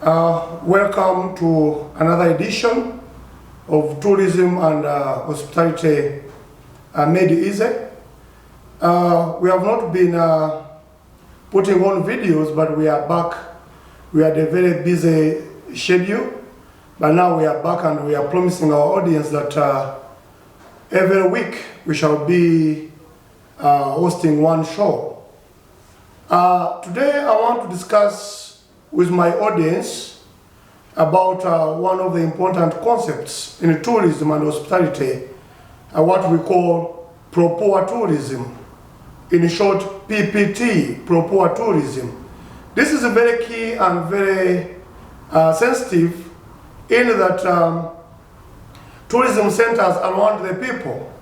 Welcome to another edition of Tourism and Hospitality Made Easy. We have not been putting on videos, but we are back. We had a very busy schedule, but now we are back and we are promising our audience that every week we shall be hosting one show. Today I want to discuss with my audience about one of the important concepts in tourism and hospitality, what we call pro-poor tourism. In short, PPT, pro-poor tourism. This is very key and very sensitive in that tourism centers around the people.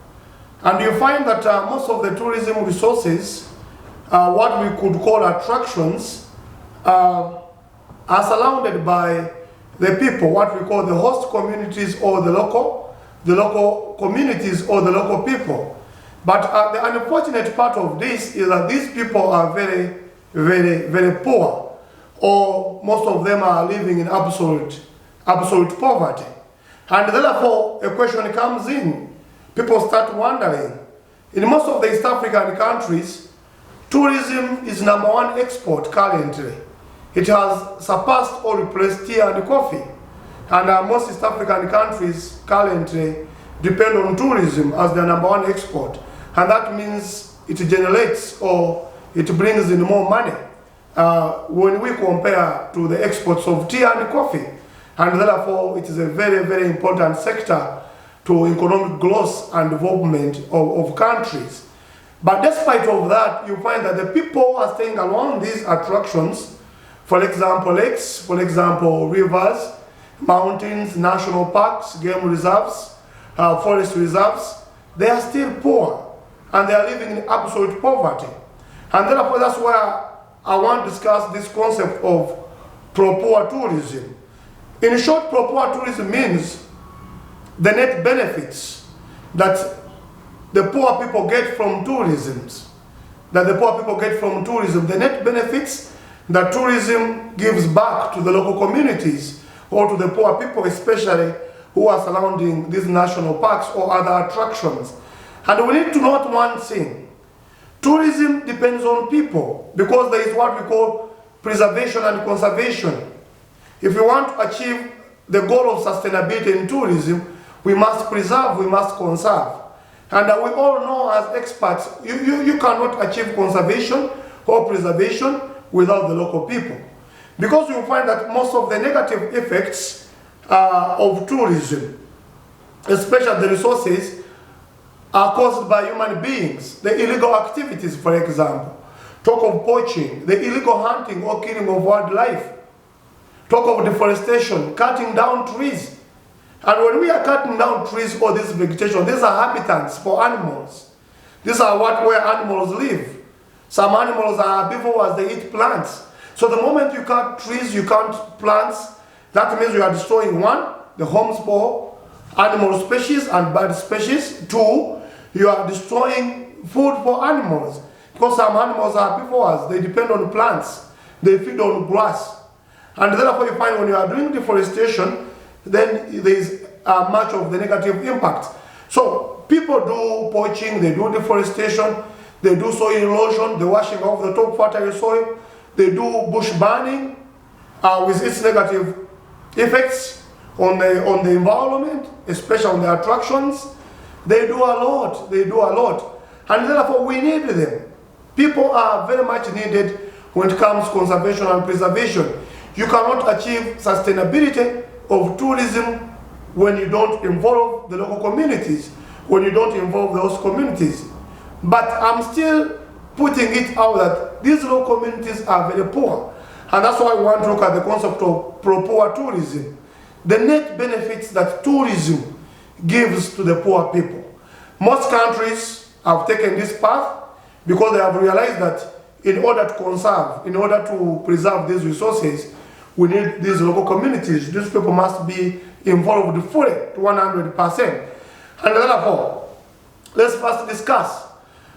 And you find that most of the tourism resources, what we could call attractions, are surrounded by the people, what we call the host communities or the local communities or the local people. But the unfortunate part of this is that these people are very, very, very poor, or most of them are living in absolute poverty. And therefore, a question comes in. People start wondering. In most of the East African countries, tourism is #1 export currently. It has surpassed or replaced tea and coffee. And most East African countries currently depend on tourism as their #1 export. And that means it generates or it brings in more money when we compare to the exports of tea and coffee. And therefore, it is a very, very important sector to economic growth and development of countries. But despite of that, you find that the people are staying around these attractions, for example, lakes, for example, rivers, mountains, national parks, game reserves, forest reserves. They are still poor and they are living in absolute poverty. And therefore, that's why I want to discuss this concept of pro-poor tourism. In short, pro-poor tourism means the net benefits that the poor people get from tourism. The net benefits that tourism gives back to the local communities or to the poor people, especially who are surrounding these national parks or other attractions. And we need to note one thing. Tourism depends on people because there is what we call preservation and conservation. If we want to achieve the goal of sustainability in tourism, we must preserve, we must conserve. And we all know as experts, you cannot achieve conservation or preservation without the local people. Because you find that most of the negative effects of tourism, especially the resources, are caused by human beings. The illegal activities, for example. Talk of poaching, the illegal hunting or killing of wildlife. Talk of deforestation, cutting down trees. And when we are cutting down trees or this vegetation, these are habitats for animals. These are where animals live. Some animals are herbivores, they eat plants. So the moment you cut trees, you cut plants, that means you are destroying one, the homes for animal species and bird species. Two, you are destroying food for animals. Because some animals are herbivores, they depend on plants, they feed on grass. And therefore you find when you are doing deforestation, then there is much of the negative impact. So people do poaching, they do deforestation, they do soil erosion, the washing of the top fertile soil, they do bush burning with its negative effects on the environment, especially on the attractions. They do a lot, and therefore we need them. People are very much needed when it comes to conservation and preservation. You cannot achieve sustainability of tourism when you don't involve the local communities, when you don't involve those communities. But I'm still putting it out that these local communities are very poor. And that's why we want to look at the concept of pro-poor tourism. The net benefits that tourism gives to the poor people. Most countries have taken this path because they have realized that in order to conserve, in order to preserve these resources, we need these local communities. These people must be involved fully to 100%. And therefore, let's first discuss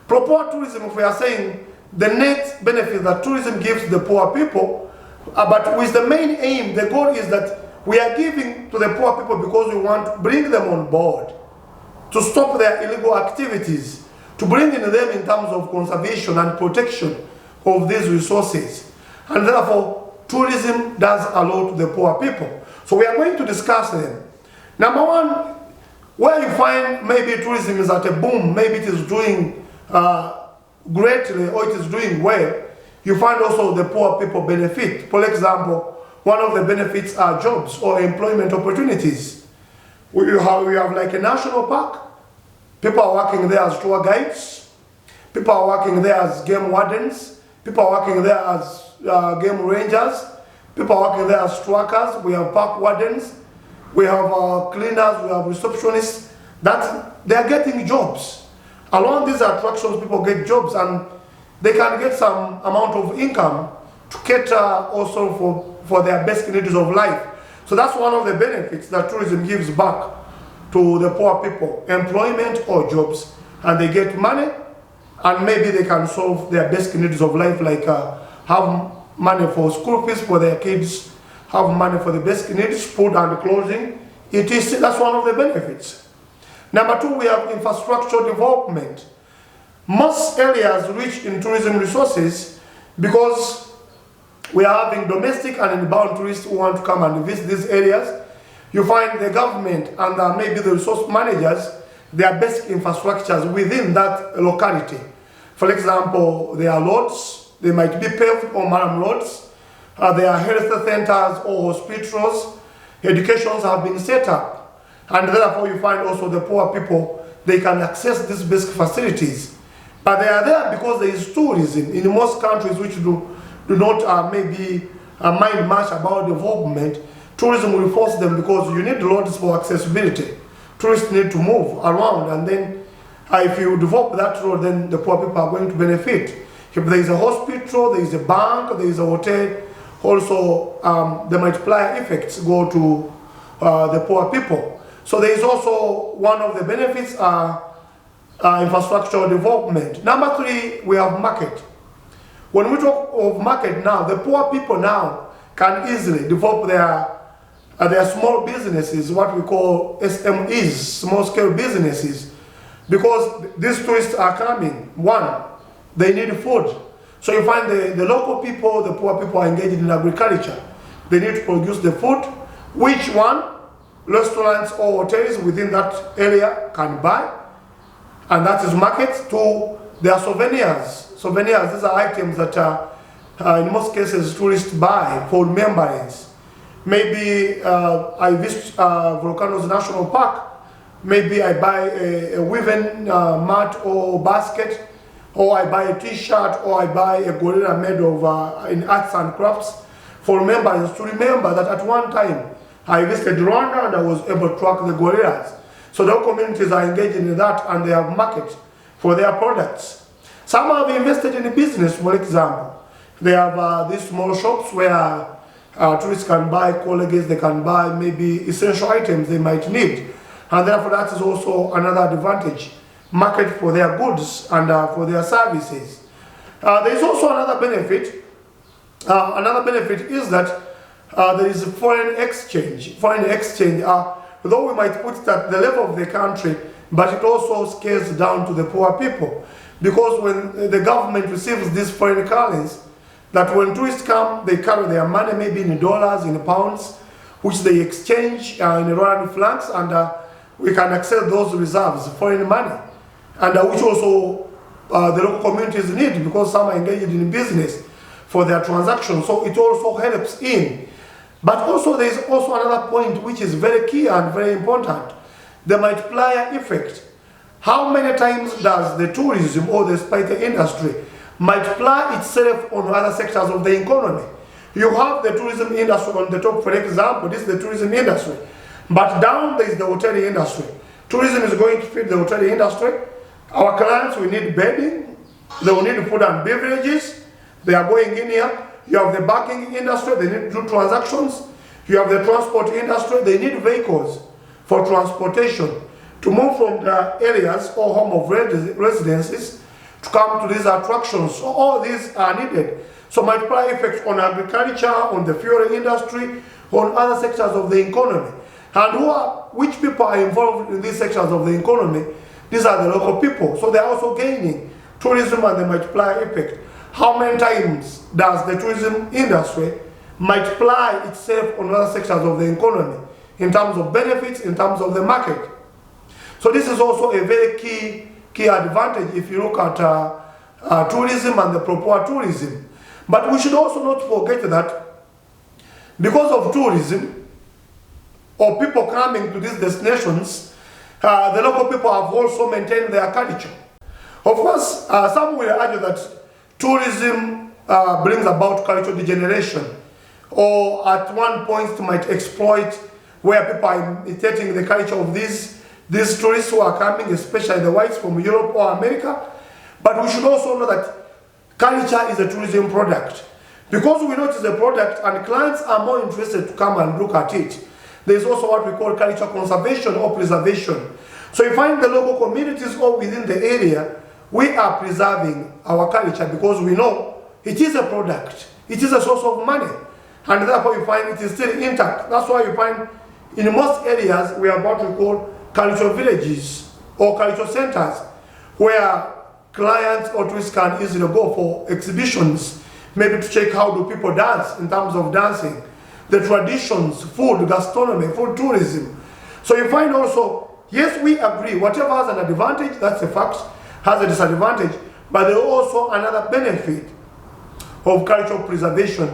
pro-poor tourism. If we are saying the net benefit that tourism gives the poor people, But with the main aim, the goal is that we are giving to the poor people because we want to bring them on board, to stop their illegal activities, to bring in them in terms of conservation and protection of these resources. And therefore, tourism does a lot to the poor people. So we are going to discuss them. Number one, where you find maybe tourism is at a boom, maybe it is doing greatly or it is doing well, you find also the poor people benefit. For example, one of the benefits are jobs or employment opportunities. We have like a national park. People are working there as tour guides. People are working there as game wardens. People are working there as game rangers. People are working there as trackers. We have park wardens. We have cleaners. We have receptionists. They are getting jobs. Along these attractions, people get jobs and they can get some amount of income to cater also for their basic needs of life. So that's one of the benefits that tourism gives back to the poor people, employment or jobs, and they get money, and maybe they can solve their basic needs of life, like have money for school fees for their kids, have money for the basic needs, food and clothing. That's one of the benefits. Number two, we have infrastructure development. Most areas rich in tourism resources because we are having domestic and inbound tourists who want to come and visit these areas. You find the government and maybe the resource managers, their basic infrastructures within that locality. For example, there are roads, they might be paved or manned roads. There are health centers or hospitals. Educations have been set up. And therefore you find also the poor people, they can access these basic facilities. But they are there because there is tourism. In most countries which do not maybe mind much about development, tourism will force them because you need roads for accessibility. Tourists need to move around, and then if you develop that road, then the poor people are going to benefit. If there is a hospital, there is a bank, there is a hotel, also the multiplier effects go to the poor people. So there is also one of the benefits infrastructure development. Number three, we have market. When we talk of market now, the poor people now can easily develop their small businesses, what we call SMEs, small scale businesses, because these tourists are coming. One, they need food. So you find the local people, the poor people are engaged in agriculture. They need to produce the food, which one, restaurants or hotels within that area can buy. And that is market. To their souvenirs. Souvenirs, these are items that in most cases tourists buy for remembrance. Maybe I visit Volcanoes National Park. Maybe I buy a woven mat or basket, or I buy a t-shirt, or I buy a gorilla made of in arts and crafts for remembrance, to remember that at one time I visited Rwanda and I was able to track the gorillas. So the communities are engaged in that and they have market for their products. Some have invested in business, for example. They have these small shops where tourists can buy collegates, they can buy maybe essential items they might need. And therefore that is also another advantage. Market for their goods and for their services. There is also another benefit. Another benefit is that there is foreign exchange. Foreign exchange, though we might put it at the level of the country, but it also scales down to the poor people. Because when the government receives these foreign currencies, that when tourists come, they carry their money maybe in dollars, in pounds, which they exchange in Rwanda francs, and we can access those reserves, foreign money, and which also the local communities need because some are engaged in business for their transactions. So it also helps in. But also there is also another point which is very key and very important, the multiplier effect. How many times does the tourism or the spice industry multiply itself on other sectors of the economy? You have the tourism industry on the top, for example, this is the tourism industry. But down there is the hotel industry. Tourism is going to feed the hotel industry. Our clients will need bedding, they will need food and beverages. They are going in here. You have the banking industry, they need to do transactions. You have the transport industry, they need vehicles for transportation to move from the areas or home of residences to come to these attractions. So all these are needed. So multiplier effects on agriculture, on the fuel industry, on other sectors of the economy. And which people are involved in these sectors of the economy? These are the local people. So they are also gaining tourism and the multiplier effect. How many times does the tourism industry multiply itself on other sectors of the economy in terms of benefits, in terms of the market? So this is also a very key advantage if you look at tourism and the proper tourism. But we should also not forget that because of tourism, or people coming to these destinations, the local people have also maintained their culture. Of course, some will argue that tourism brings about cultural degeneration, or at one point might exploit where people are imitating the culture of these tourists who are coming, especially the whites from Europe or America. But we should also know that culture is a tourism product. Because we know it is a product and clients are more interested to come and look at it, there's also what we call culture conservation or preservation. So you find the local communities or within the area, we are preserving our culture because we know it is a product, it is a source of money, and therefore you find it is still intact. That's why you find in most areas we have what we call cultural villages or cultural centers where clients or tourists can easily go for exhibitions, maybe to check how do people dance in terms of dancing, the traditions, food, gastronomy, food tourism. So you find also, yes, we agree, whatever has an advantage, that's a fact, has a disadvantage, but there is also another benefit of cultural preservation,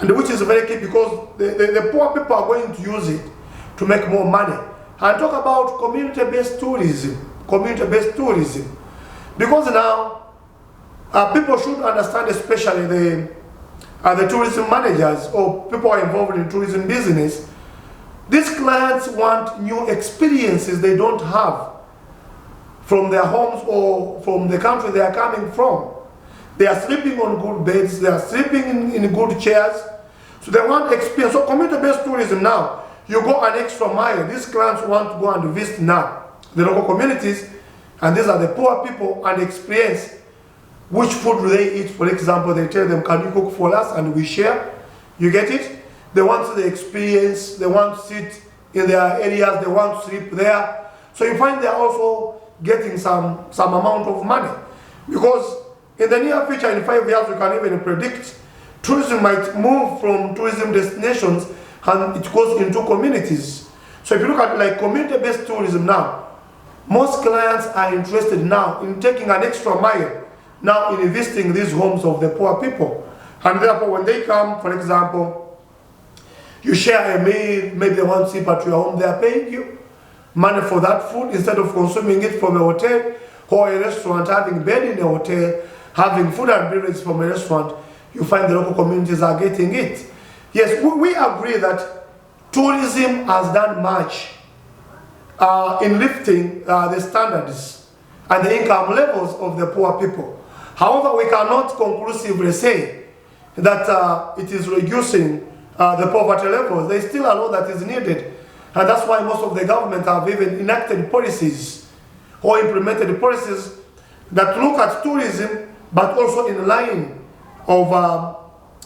and which is very key because the poor people are going to use it to make more money. And talk about community-based tourism, because now people should understand, especially the tourism managers or people who are involved in tourism business, these clients want new experiences they don't have from their homes or from the country they are coming from. They are sleeping on good beds, they are sleeping in good chairs, so they want experience. So community-based tourism now, you go an extra mile. These clients want to go and visit now the local communities, and these are the poor people, and experience which food do they eat. For example, they tell them, can you cook for us, and we share. You get it? They want the experience, they want to sit in their areas, they want to sleep there. So you find they're also getting some amount of money. Because in the near future, in 5 years, we can even predict tourism might move from tourism destinations and it goes into communities. So if you look at like community-based tourism now, most clients are interested now in taking an extra mile, now in visiting these homes of the poor people. And therefore when they come, for example, you share a meal, maybe they want to sleep at your home, they are paying you money for that food instead of consuming it from a hotel or a restaurant, having bed in a hotel, having food and beverage from a restaurant. You find the local communities are getting it. Yes, we agree that tourism has done much in lifting the standards and the income levels of the poor people. However, we cannot conclusively say that it is reducing the poverty levels. There is still a lot that is needed, and that's why most of the government have even enacted policies or implemented policies that look at tourism, but also in line of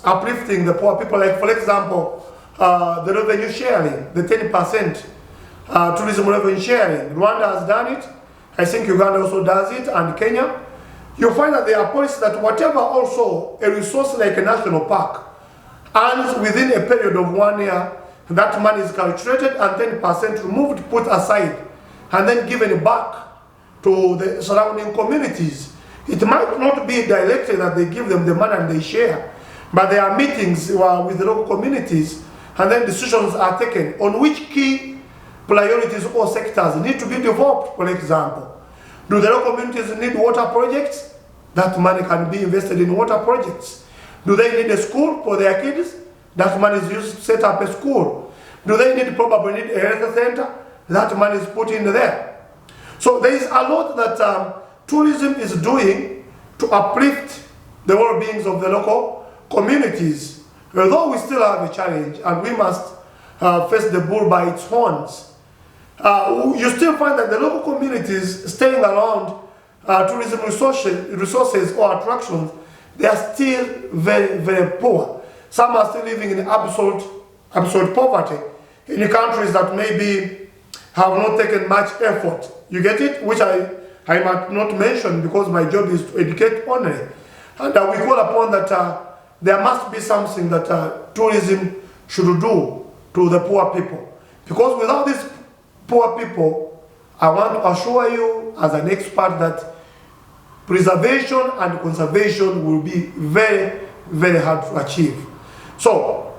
uplifting the poor people. Like for example, the revenue sharing, the 10% tourism revenue sharing. Rwanda has done it. I think Uganda also does it, and Kenya. You find that there are policies that whatever also a resource like a national park earns within a period of 1 year, that money is calculated and 10% removed, put aside, and then given back to the surrounding communities. It might not be directly that they give them the money and they share, but there are meetings with the local communities, and then decisions are taken on which key priorities or sectors need to be developed. For example, do the local communities need water projects? That money can be invested in water projects. Do they need a school for their kids? That money is used to set up a school. Do they probably need a health center? That money is put in there. So there is a lot that tourism is doing to uplift the well-being of the local communities. Although we still have a challenge and we must face the bull by its horns, you still find that the local communities staying around tourism resources or attractions, they are still very, very poor. Some are still living in absolute poverty in countries that maybe have not taken much effort. You get it? Which I might not mention because my job is to educate only. And we call upon that there must be something that tourism should do to the poor people. Because without these poor people, I want to assure you as an expert that preservation and conservation will be very, very hard to achieve. So,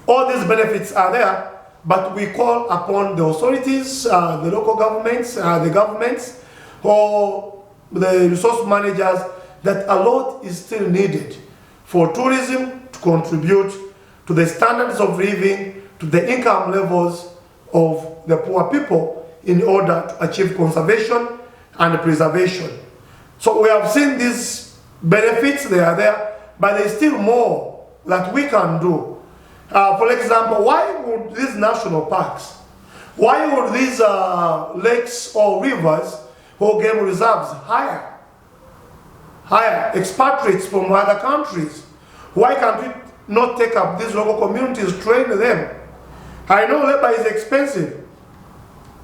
all these benefits are there, but we call upon the authorities, the local governments, the governments, or the resource managers that a lot is still needed for tourism to contribute to the standards of living, to the income levels of the poor people in order to achieve conservation and preservation. So we have seen these benefits, they are there, but there's still more that we can do. For example, why would these national parks, why would these lakes or rivers or game reserves hire expatriates from other countries? Why can't we not take up these local communities, train them? I know labor is expensive.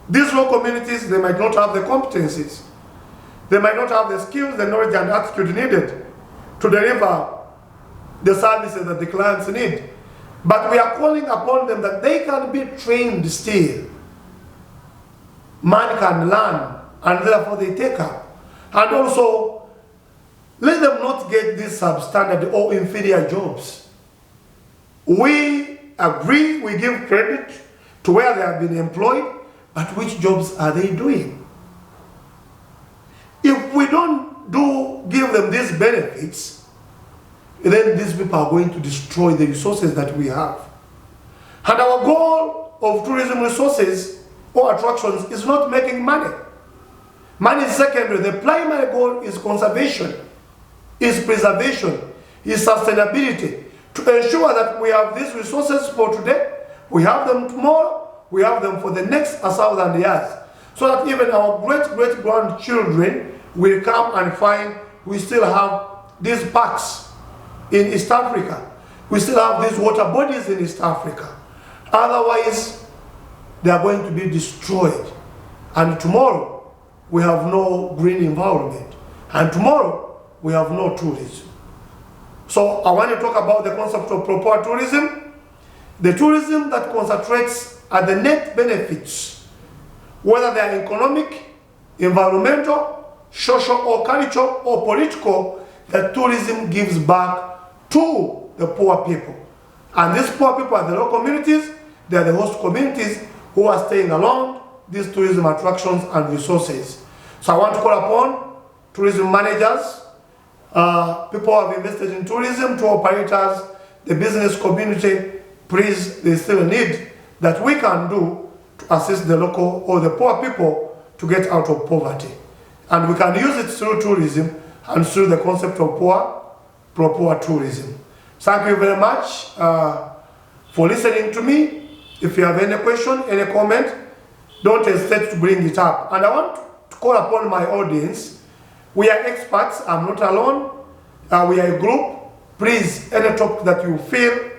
These local communities, they might not have the competencies. They might not have the skills, the knowledge and attitude needed to deliver the services that the clients need. But we are calling upon them that they can be trained still. Man can learn, and therefore they take up. And also, let them not get these substandard or inferior jobs. We agree, we give credit to where they have been employed, but which jobs are they doing? If we don't give them these benefits, then these people are going to destroy the resources that we have. And our goal of tourism resources or attractions is not making money. Money is secondary. The primary goal is conservation, is preservation, is sustainability, to ensure that we have these resources for today, we have them tomorrow, we have them for the next 1,000 years, so that even our great-great-grandchildren will come and find we still have these parks in East Africa. We still have these water bodies in East Africa. Otherwise, they are going to be destroyed. And tomorrow, we have no green environment. And tomorrow, we have no tourism. So I want to talk about the concept of proper tourism. The tourism that concentrates at the net benefits, whether they are economic, environmental, social or cultural or political, that tourism gives back to the poor people. And these poor people are the local communities, they are the host communities who are staying along these tourism attractions and resources. So I want to call upon tourism managers, people who have invested in tourism, tour operators, the business community. Please, there's still a need that we can do to assist the local or the poor people to get out of poverty. And we can use it through tourism and through the concept of poor tourism. Thank you very much for listening to me. If you have any question, any comment, don't hesitate to bring it up. And I want to call upon my audience. We are experts. I'm not alone. We are a group. Please, any topic that you feel,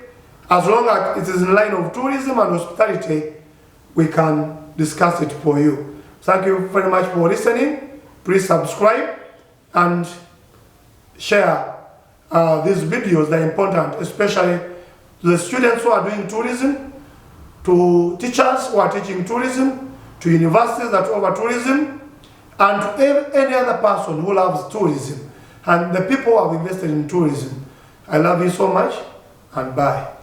as long as it is in line of tourism and hospitality, we can discuss it for you. Thank you very much for listening. Please subscribe and share these videos. They're important, especially to the students who are doing tourism, to teachers who are teaching tourism, to universities that offer tourism, and to any other person who loves tourism, and the people who have invested in tourism. I love you so much, and bye.